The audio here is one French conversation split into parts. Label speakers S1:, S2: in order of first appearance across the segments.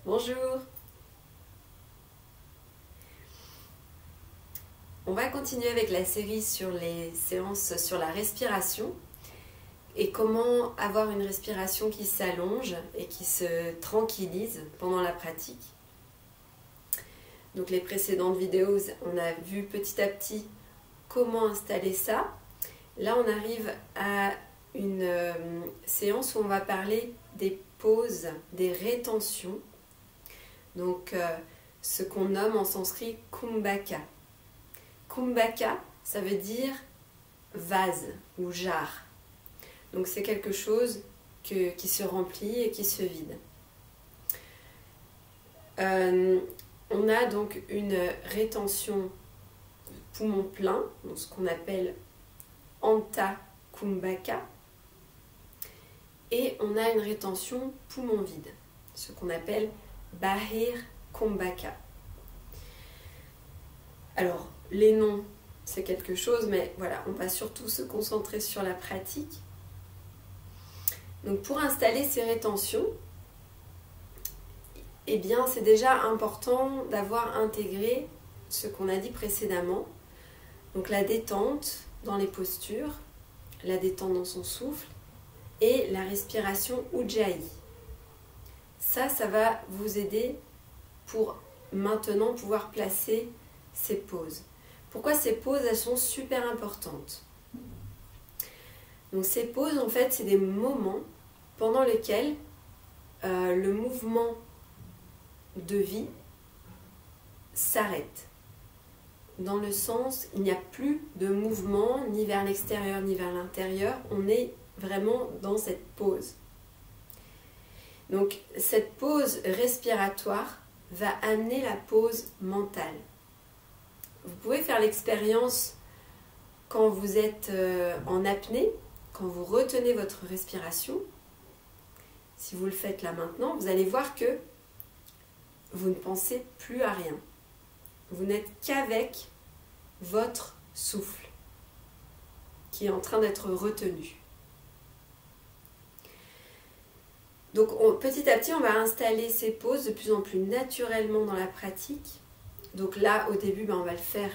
S1: Bonjour. On va continuer avec la série sur les séances sur la respiration et comment avoir une respiration qui s'allonge et qui se tranquillise pendant la pratique. Donc les précédentes vidéos, on a vu petit à petit comment installer ça. Là, on arrive à une séance où on va parler des pauses, des rétentions. Donc, ce qu'on nomme en sanskrit kumbhaka. Kumbhaka, ça veut dire vase ou jarre. Donc, c'est quelque chose qui se remplit et qui se vide. On a donc une rétention poumon plein, donc ce qu'on appelle Anta Kumbhaka, et on a une rétention poumon vide, ce qu'on appelle Bahir Kumbhaka. Alors, les noms, c'est quelque chose, mais voilà, on va surtout se concentrer sur la pratique. Donc, pour installer ces rétentions, eh bien, c'est déjà important d'avoir intégré ce qu'on a dit précédemment. Donc, la détente dans les postures, la détente dans son souffle et la respiration Ujjayi. Ça va vous aider pour maintenant pouvoir placer ces pauses. Pourquoi ces pauses, elles sont super importantes? Donc ces pauses, en fait, c'est des moments pendant lesquels le mouvement de vie s'arrête. Dans le sens, il n'y a plus de mouvement ni vers l'extérieur ni vers l'intérieur. On est vraiment dans cette pause. Donc cette pause respiratoire va amener la pause mentale. Vous pouvez faire l'expérience quand vous êtes en apnée, quand vous retenez votre respiration. Si vous le faites là maintenant, vous allez voir que vous ne pensez plus à rien. Vous n'êtes qu'avec votre souffle qui est en train d'être retenu. Donc petit à petit, on va installer ces pauses de plus en plus naturellement dans la pratique. Donc là, au début, on va le faire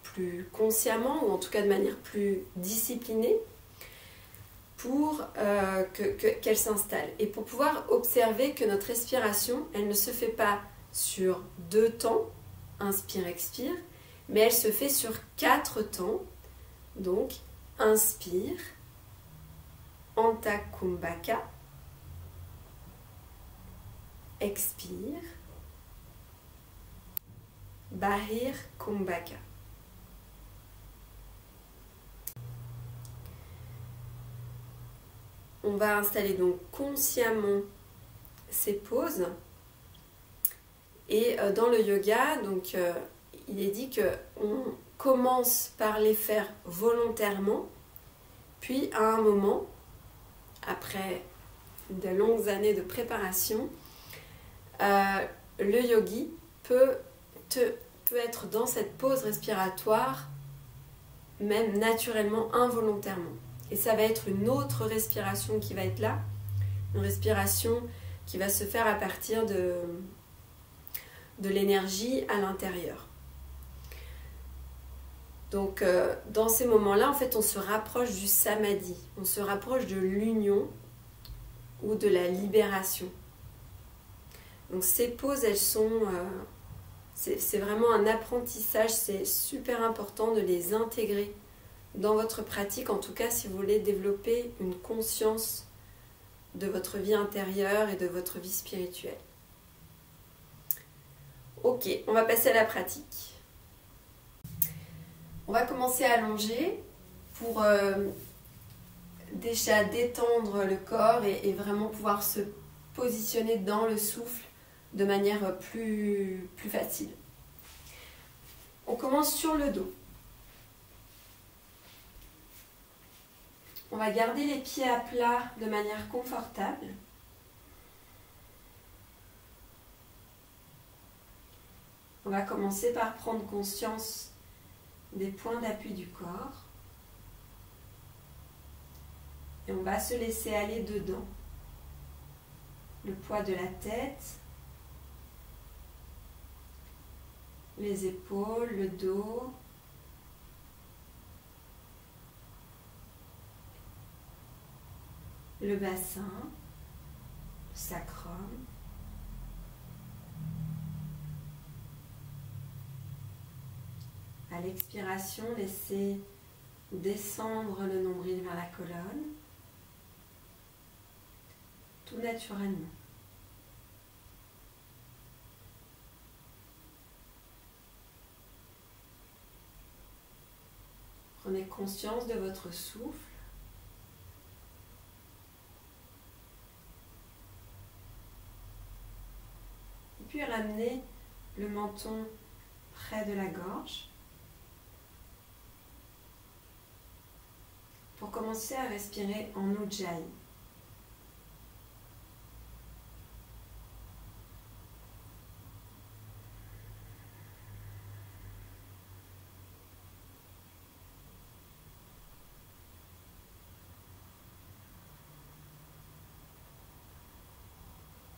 S1: plus consciemment ou en tout cas de manière plus disciplinée pour qu'elle s'installe. Et pour pouvoir observer que notre respiration, elle ne se fait pas sur 2 temps, inspire-expire, mais elle se fait sur 4 temps. Donc, inspire, Anta Kumbhaka, expire, Bahir Kumbhaka. On va installer donc consciemment ces pauses. Et dans le yoga, donc, il est dit qu'on commence par les faire volontairement, puis à un moment, après de longues années de préparation, le yogi peut être dans cette pause respiratoire, même naturellement, involontairement. Et ça va être une autre respiration qui va être là, une respiration qui va se faire à partir de l'énergie à l'intérieur. Donc, dans ces moments-là, en fait, on se rapproche du samadhi, on se rapproche de l'union ou de la libération. Donc, ces pauses, elles sont... c'est vraiment un apprentissage, c'est super important de les intégrer dans votre pratique, en tout cas si vous voulez développer une conscience de votre vie intérieure et de votre vie spirituelle. Ok, on va passer à la pratique. On va commencer à allonger pour déjà détendre le corps et vraiment pouvoir se positionner dans le souffle de manière plus facile. On commence sur le dos. On va garder les pieds à plat de manière confortable. On va commencer par prendre conscience des points d'appui du corps. Et on va se laisser aller dedans. Le poids de la tête, les épaules, le dos, le bassin, le sacrum. À l'expiration, laissez descendre le nombril vers la colonne, tout naturellement. Prenez conscience de votre souffle. Et puis ramenez le menton près de la gorge pour commencer à respirer en Ujjayi.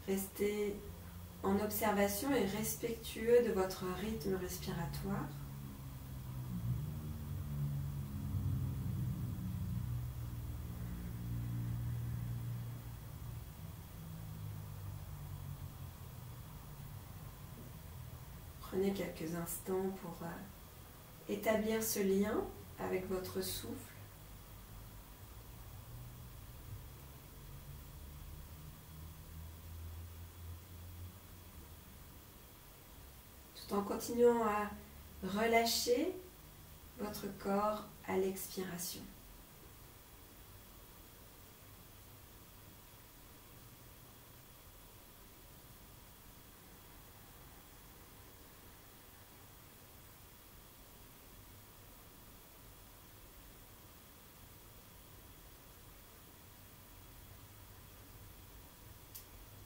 S1: Restez en observation et respectueux de votre rythme respiratoire. Prenez quelques instants pour établir ce lien avec votre souffle. Tout en continuant à relâcher votre corps à l'expiration.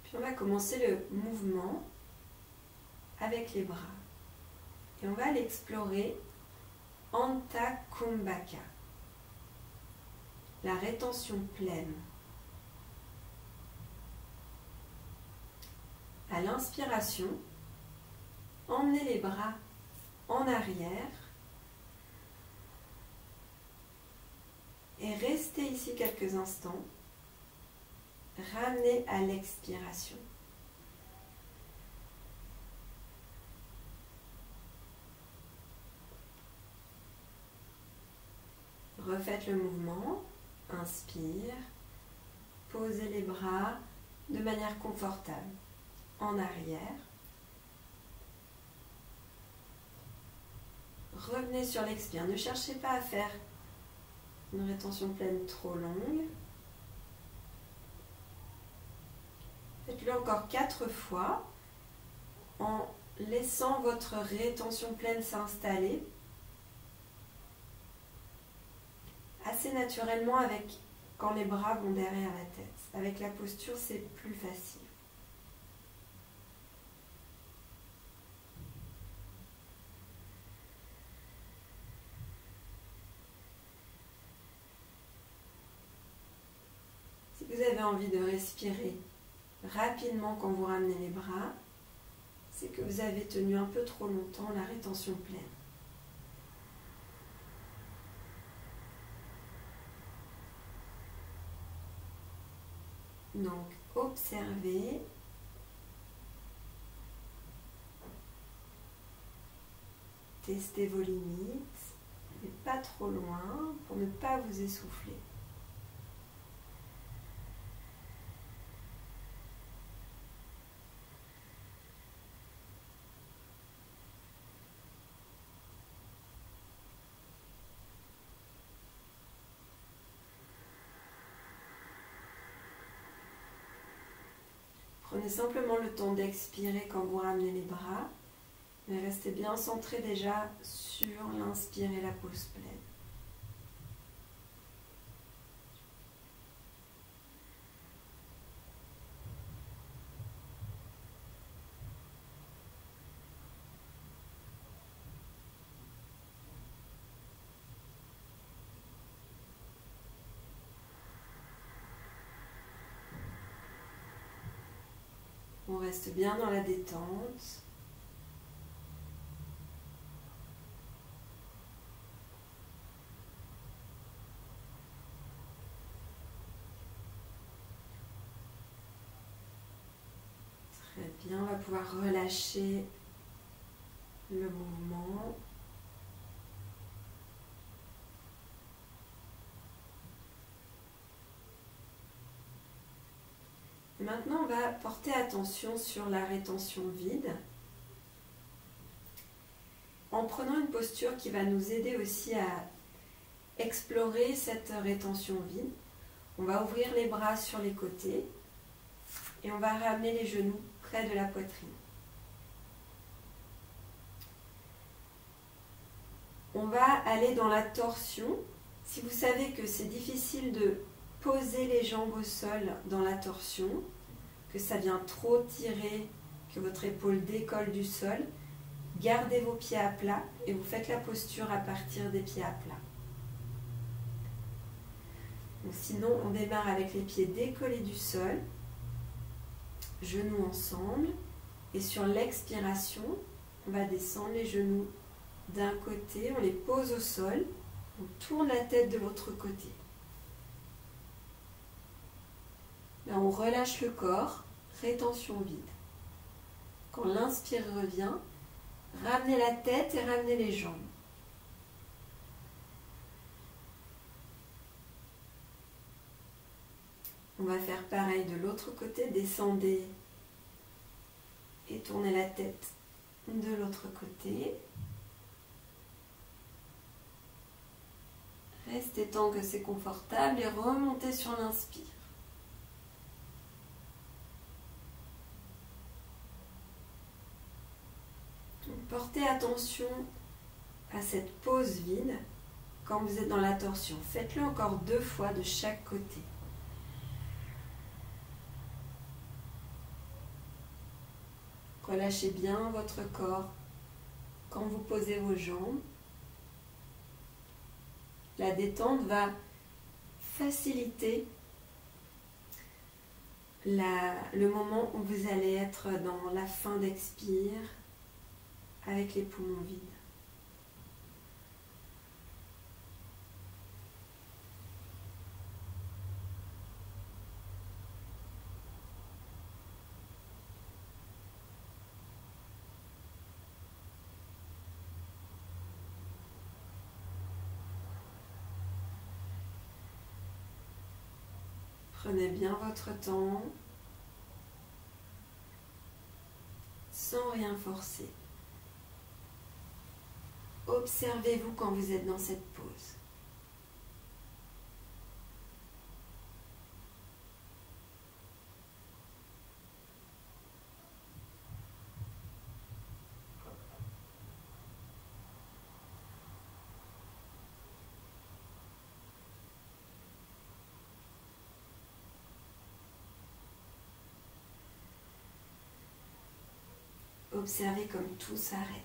S1: Puis on va commencer le mouvement avec les bras. Et on va l'explorer Anta Kumbhaka, la rétention pleine. À l'inspiration, emmenez les bras en arrière et restez ici quelques instants. Ramenez à l'expiration. Refaites le mouvement. Inspire. Posez les bras de manière confortable en arrière. Revenez sur l'expire. Ne cherchez pas à faire une rétention pleine trop longue. Faites-le encore 4 fois en laissant votre rétention pleine s'installer assez naturellement quand les bras vont derrière la tête. Avec la posture, c'est plus facile. Si vous avez envie de respirer rapidement quand vous ramenez les bras, c'est que vous avez tenu un peu trop longtemps la rétention pleine. Donc, observez. Testez vos limites, mais pas trop loin pour ne pas vous essouffler. Prenez simplement le temps d'expirer quand vous ramenez les bras, mais restez bien centré déjà sur l'inspire et la pause pleine. On reste bien dans la détente. Très bien, on va pouvoir relâcher le mouvement. Maintenant, on va porter attention sur la rétention vide en prenant une posture qui va nous aider aussi à explorer cette rétention vide. On va ouvrir les bras sur les côtés et on va ramener les genoux près de la poitrine. On va aller dans la torsion. Si vous savez que c'est difficile de poser les jambes au sol dans la torsion, que ça vient trop tirer, que votre épaule décolle du sol, gardez vos pieds à plat et vous faites la posture à partir des pieds à plat. Donc sinon, on démarre avec les pieds décollés du sol, genoux ensemble, et sur l'expiration, on va descendre les genoux d'un côté, on les pose au sol, on tourne la tête de l'autre côté. Là, on relâche le corps, rétention vide. Quand l'inspire revient, ramenez la tête et ramenez les jambes. On va faire pareil de l'autre côté, descendez et tournez la tête de l'autre côté. Restez tant que c'est confortable et remontez sur l'inspire. Portez attention à cette pause vide quand vous êtes dans la torsion. Faites-le encore 2 fois de chaque côté. Relâchez bien votre corps quand vous posez vos jambes. La détente va faciliter le moment où vous allez être dans la fin d'expire avec les poumons vides. Prenez bien votre temps, sans rien forcer. Observez-vous quand vous êtes dans cette pause. Observez comme tout s'arrête.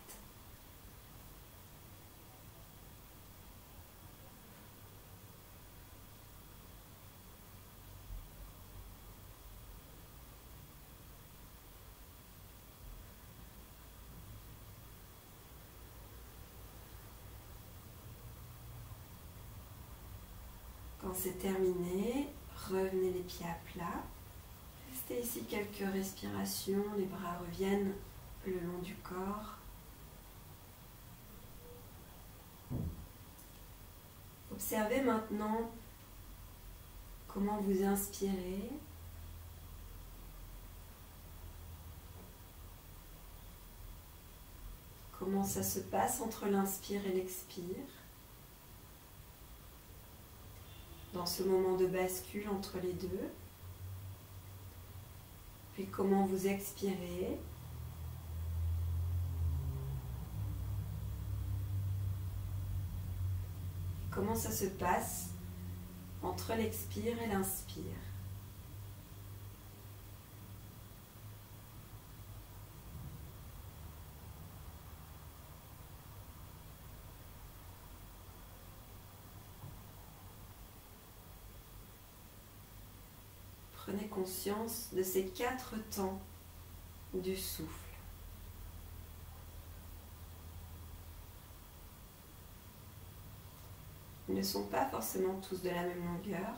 S1: Quand c'est terminé, revenez les pieds à plat. Restez ici quelques respirations, les bras reviennent le long du corps. Observez maintenant comment vous inspirez. Comment ça se passe entre l'inspire et l'expire. Dans ce moment de bascule entre les deux. Puis comment vous expirez. Comment ça se passe entre l'expire et l'inspire. Prenez conscience de ces 4 temps du souffle. Ils ne sont pas forcément tous de la même longueur.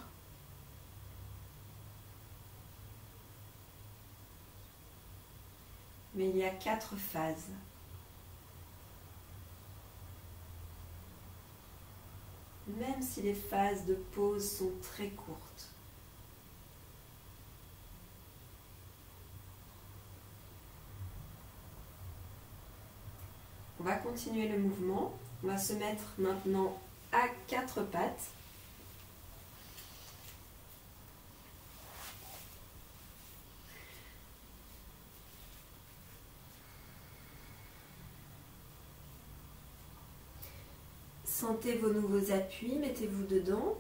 S1: mais il y a 4 phases. Même si les phases de pause sont très courtes. On va continuer le mouvement. On va se mettre maintenant à 4 pattes. Sentez vos nouveaux appuis, mettez-vous dedans.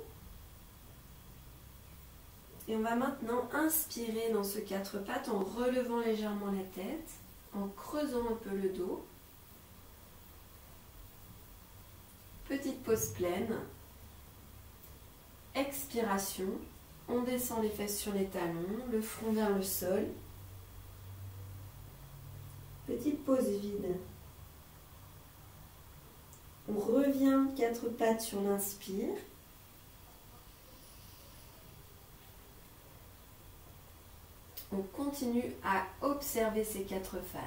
S1: Et on va maintenant inspirer dans ce 4 pattes en relevant légèrement la tête, en creusant un peu le dos. Petite pause pleine. Expiration. On descend les fesses sur les talons, le front vers le sol. Petite pause vide. On revient 4 pattes sur l'inspire. On continue à observer ces 4 phases.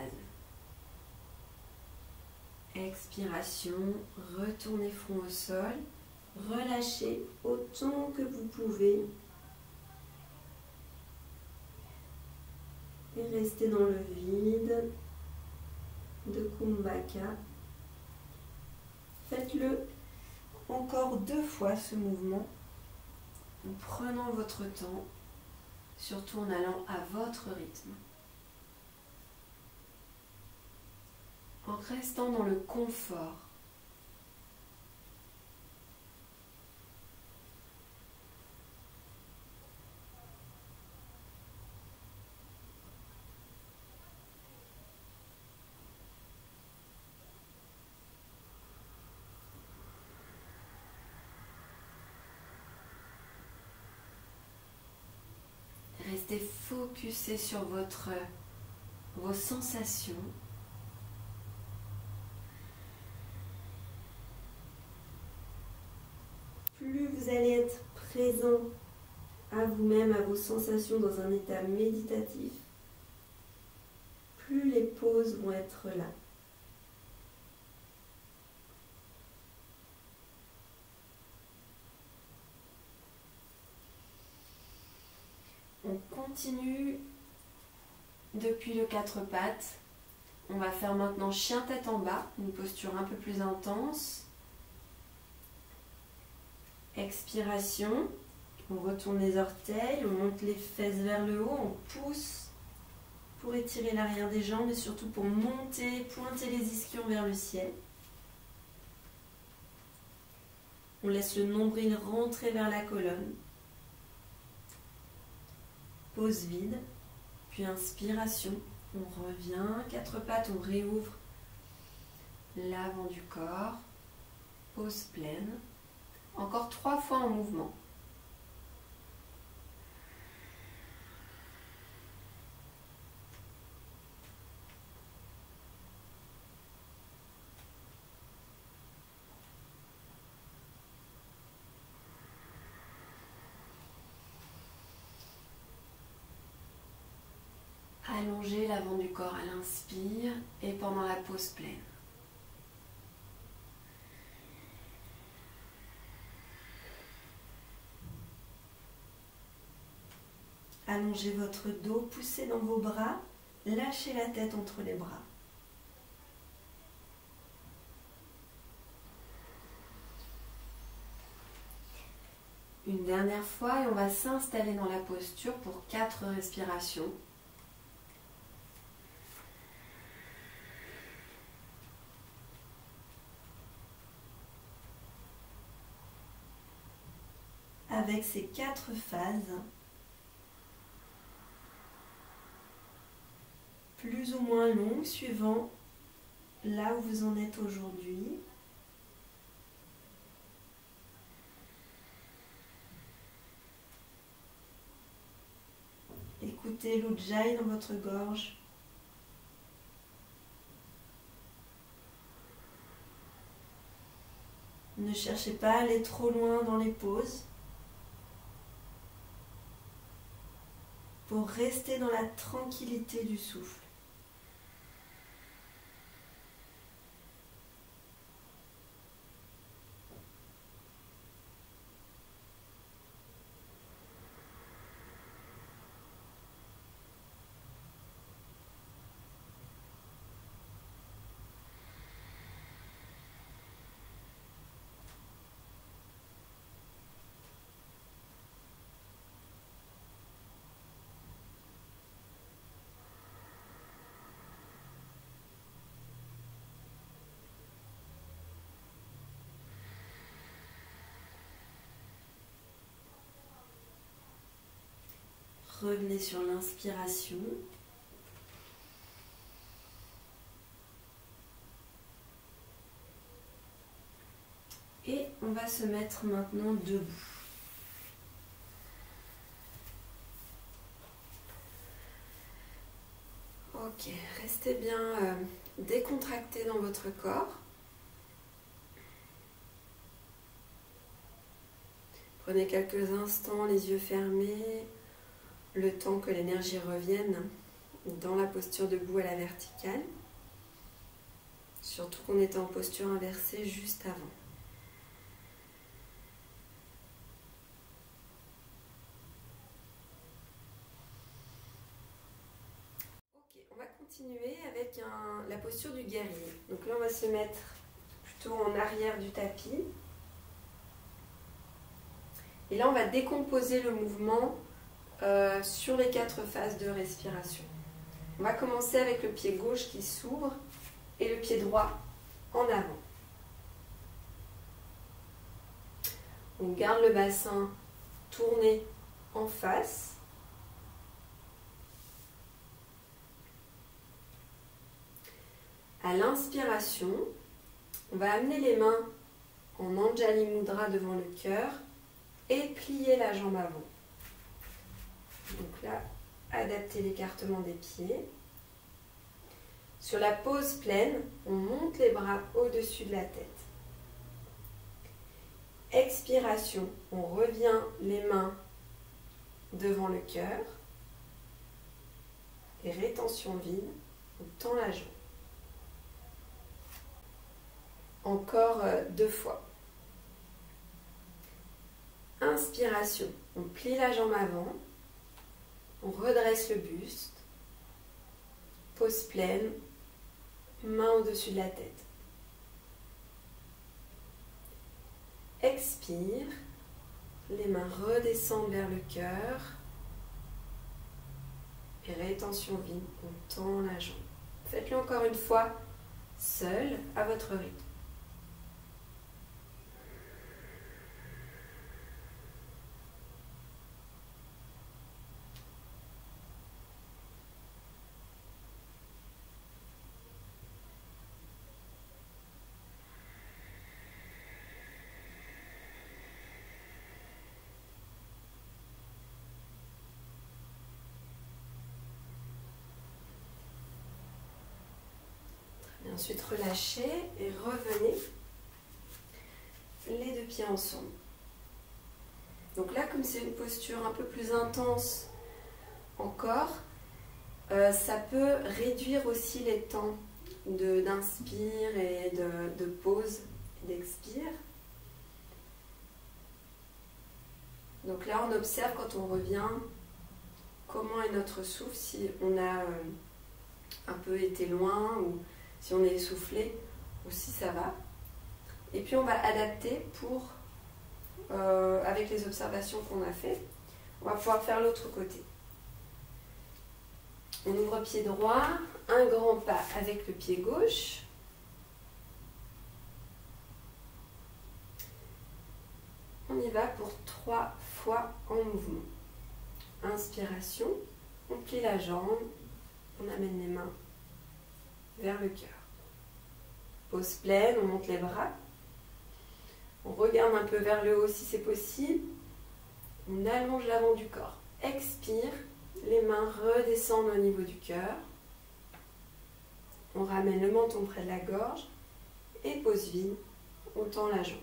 S1: Expiration, retournez front au sol, relâchez autant que vous pouvez et restez dans le vide de Kumbhaka. Faites-le encore 2 fois ce mouvement en prenant votre temps, surtout en allant à votre rythme. En restant dans le confort. Restez focusé sur vos sensations. Plus vous allez être présent à vous-même, à vos sensations dans un état méditatif, plus les pauses vont être là. On continue depuis le 4 pattes. On va faire maintenant chien tête en bas, une posture un peu plus intense. Expiration, on retourne les orteils, on monte les fesses vers le haut, on pousse pour étirer l'arrière des jambes et surtout pour monter, pointer les ischions vers le ciel. On laisse le nombril rentrer vers la colonne. Pause vide, puis inspiration, on revient, 4 pattes, on réouvre l'avant du corps, pause pleine. Encore 3 fois en mouvement. Allongez l'avant du corps à l'inspire et pendant la pause pleine. Allongez votre dos, poussez dans vos bras, lâchez la tête entre les bras. Une dernière fois et on va s'installer dans la posture pour 4 respirations. Avec ces 4 phases, plus ou moins longues suivant là où vous en êtes aujourd'hui. Écoutez l'Ujjayi dans votre gorge. Ne cherchez pas à aller trop loin dans les pauses. Pour rester dans la tranquillité du souffle. Revenez sur l'inspiration. Et on va se mettre maintenant debout. Ok, restez bien décontracté dans votre corps. Prenez quelques instants, les yeux fermés, le temps que l'énergie revienne dans la posture debout à la verticale. Surtout qu'on était en posture inversée juste avant. On va continuer avec la posture du guerrier. Donc là, on va se mettre plutôt en arrière du tapis. Et là, on va décomposer le mouvement sur les 4 phases de respiration. On va commencer avec le pied gauche qui s'ouvre et le pied droit en avant. On garde le bassin tourné en face. À l'inspiration, on va amener les mains en Anjali Mudra devant le cœur et plier la jambe avant. Donc là, adaptez l'écartement des pieds. Sur la pose pleine, on monte les bras au-dessus de la tête. Expiration, on revient les mains devant le cœur. Et rétention vide, on tend la jambe. Encore 2 fois. Inspiration, on plie la jambe avant, on redresse le buste, pose pleine, main au-dessus de la tête. Expire, les mains redescendent vers le cœur et rétention vide, on tend la jambe. Faites-le encore une fois, seul, à votre rythme. Ensuite, relâchez et revenez les 2 pieds ensemble. Donc là, comme c'est une posture un peu plus intense encore, ça peut réduire aussi les temps d'inspire et de pause et d'expire. Donc là, on observe quand on revient comment est notre souffle, si on a un peu été loin ou si on est essoufflé ou si ça va. Et puis on va adapter pour, avec les observations qu'on a fait, on va pouvoir faire l'autre côté. On ouvre pied droit, un grand pas avec le pied gauche. On y va pour 3 fois en mouvement. Inspiration, on plie la jambe, on amène les mains vers le cœur. Pose pleine, on monte les bras. On regarde un peu vers le haut si c'est possible. On allonge l'avant du corps. Expire, les mains redescendent au niveau du cœur. On ramène le menton près de la gorge. Et pose vide, on tend la jambe.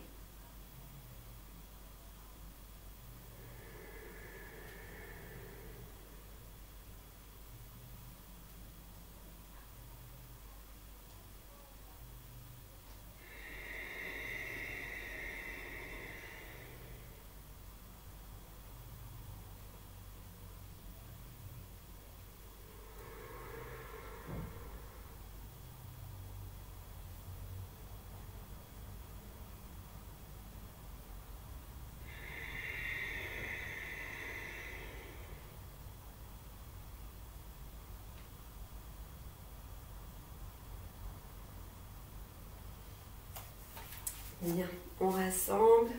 S1: Bien, on rassemble.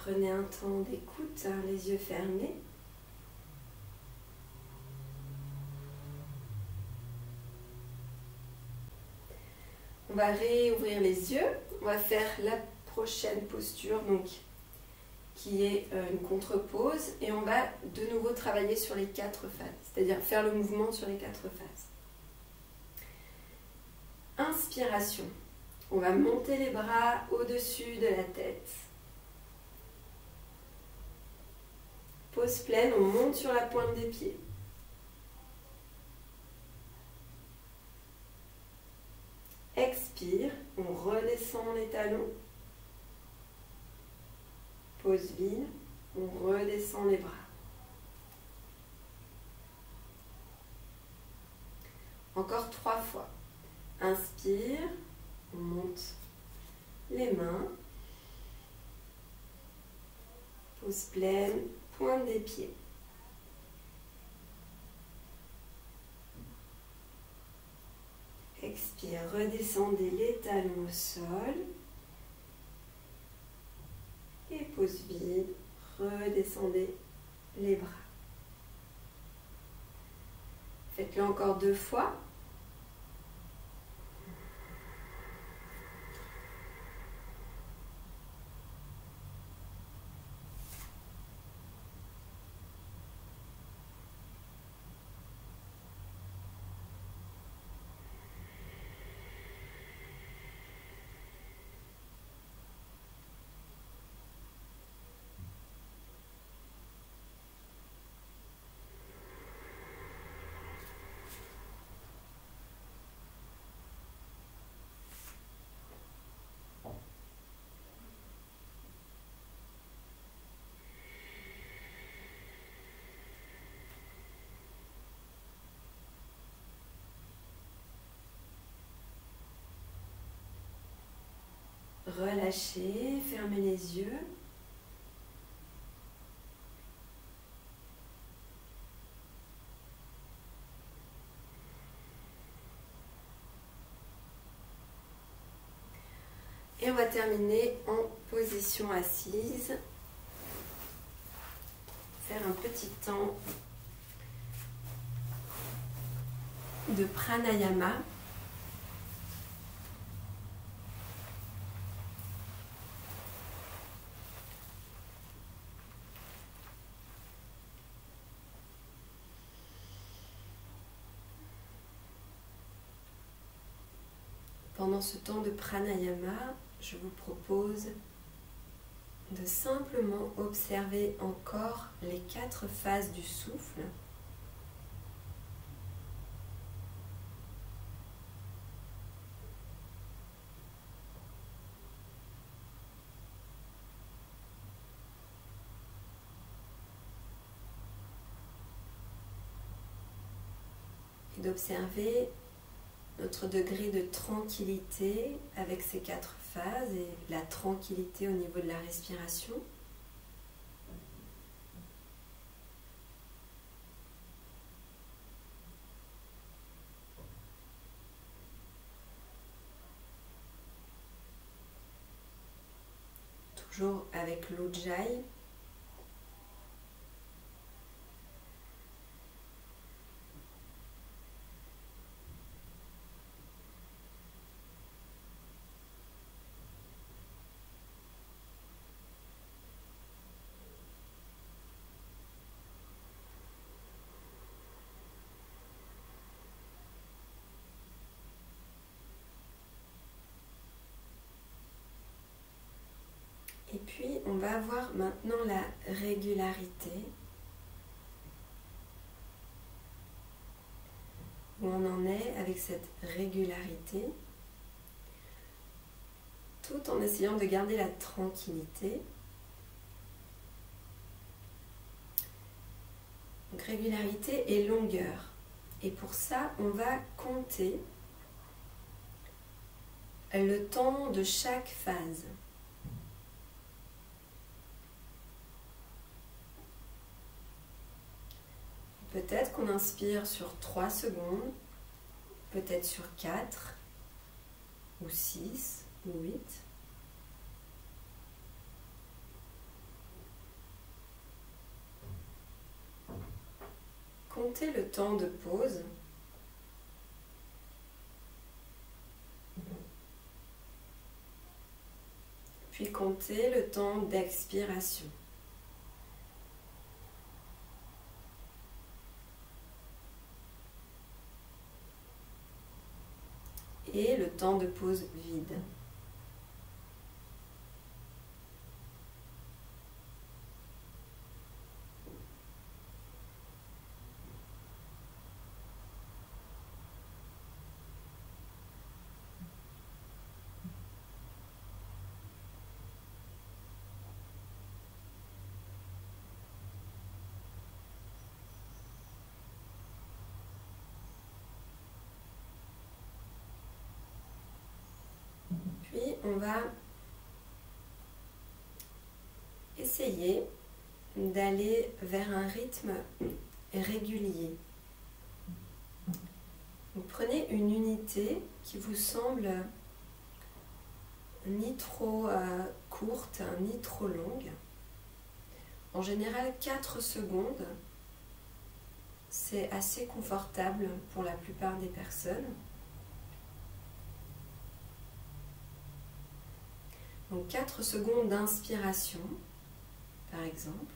S1: Prenez un temps d'écoute, hein, les yeux fermés. On va réouvrir les yeux. On va faire la prochaine posture, donc, qui est une contre-pose. Et on va de nouveau travailler sur les 4 phases, c'est-à-dire faire le mouvement sur les 4 phases. Inspiration. On va monter les bras au-dessus de la tête. Pose pleine, on monte sur la pointe des pieds. Expire, on redescend les talons. Pause vide, on redescend les bras. Encore 3 fois. Inspire, on monte les mains. Pause pleine, pointe des pieds. Expire, redescendez les talons au sol. Et pause vide, redescendez les bras. Faites-le encore 2 fois. Relâchez, fermez les yeux. Et on va terminer en position assise. Faire un petit temps de pranayama. Pendant ce temps de pranayama, je vous propose de simplement observer encore les 4 phases du souffle. Et d'observer notre degré de tranquillité avec ces 4 phases et la tranquillité au niveau de la respiration. Toujours avec l'Ujjayi. Et puis, on va voir maintenant la régularité. Où on en est avec cette régularité. Tout en essayant de garder la tranquillité. Donc, régularité et longueur. Et pour ça, on va compter le temps de chaque phase. Peut-être qu'on inspire sur 3 secondes, peut-être sur 4, ou 6, ou 8. comptez le temps de pause. Puis comptez le temps d'expiration. Et le temps de pause vide. Puis on va essayer d'aller vers un rythme régulier. Vous prenez une unité qui vous semble ni trop courte, ni trop longue. En général, 4 secondes, c'est assez confortable pour la plupart des personnes. Donc 4 secondes d'inspiration, par exemple.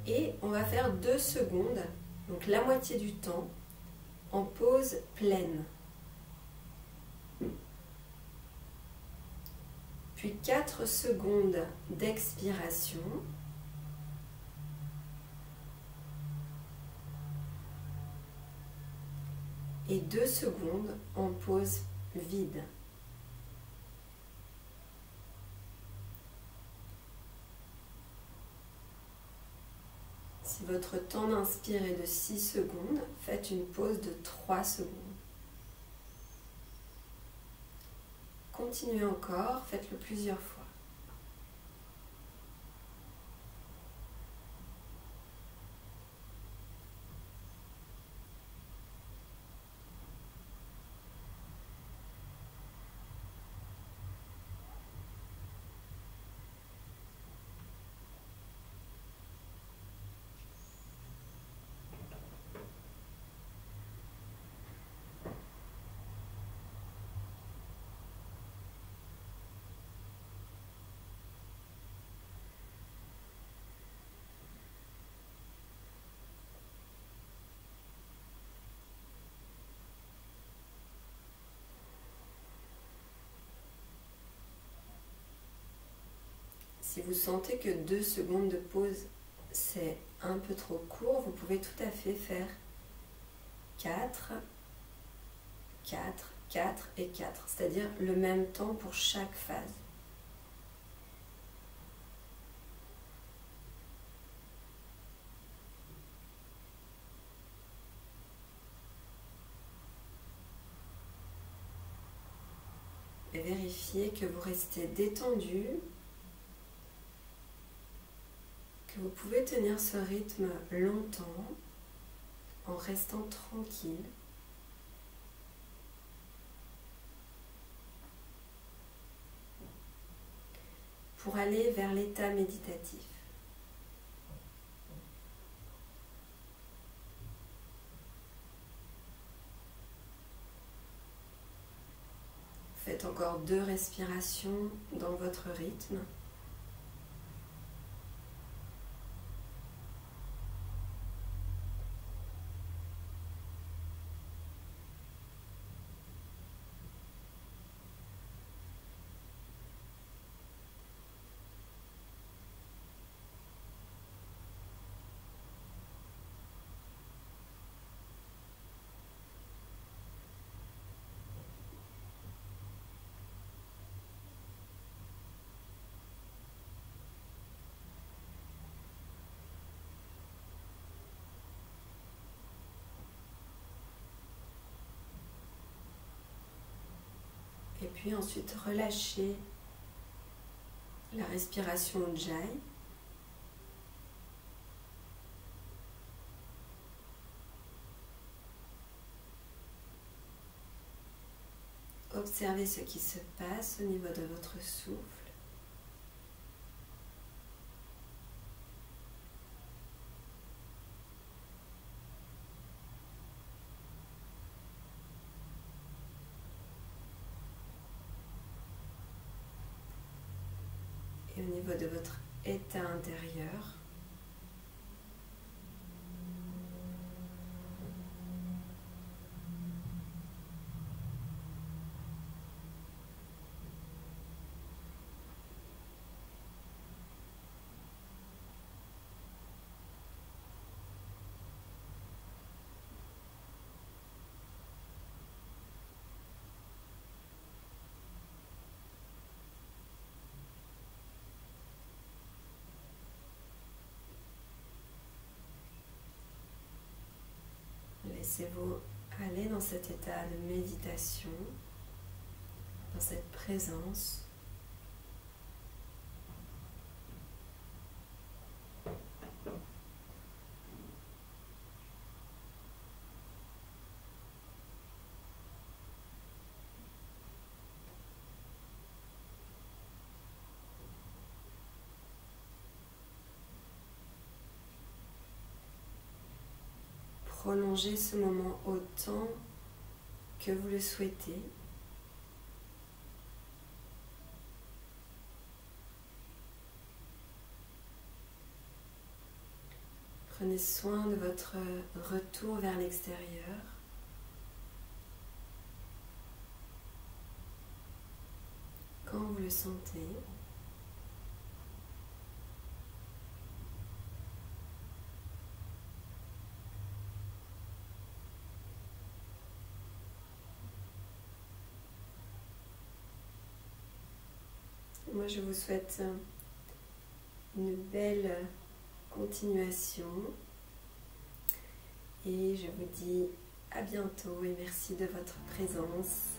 S1: Et on va faire 2 secondes, donc la moitié du temps, en pause pleine. Puis 4 secondes d'expiration. Et 2 secondes en pause vide. Si votre temps d'inspire est de 6 secondes, faites une pause de 3 secondes. Continuez encore, faites-le plusieurs fois. Si vous sentez que 2 secondes de pause, c'est un peu trop court, vous pouvez tout à fait faire 4, 4, 4 et 4, c'est-à-dire le même temps pour chaque phase. Et vérifiez que vous restez détendu, que vous pouvez tenir ce rythme longtemps en restant tranquille. Pour aller vers l'état méditatif. Faites encore 2 respirations dans votre rythme. Et puis ensuite, relâchez la respiration Ujjayi. Observez ce qui se passe au niveau de votre souffle. et au niveau de votre état intérieur. Laissez-vous aller dans cet état de méditation, dans cette présence. Prolongez ce moment autant que vous le souhaitez. Prenez soin de votre retour vers l'extérieur. Quand vous le sentez. Moi, je vous souhaite une belle continuation et je vous dis à bientôt et merci de votre présence.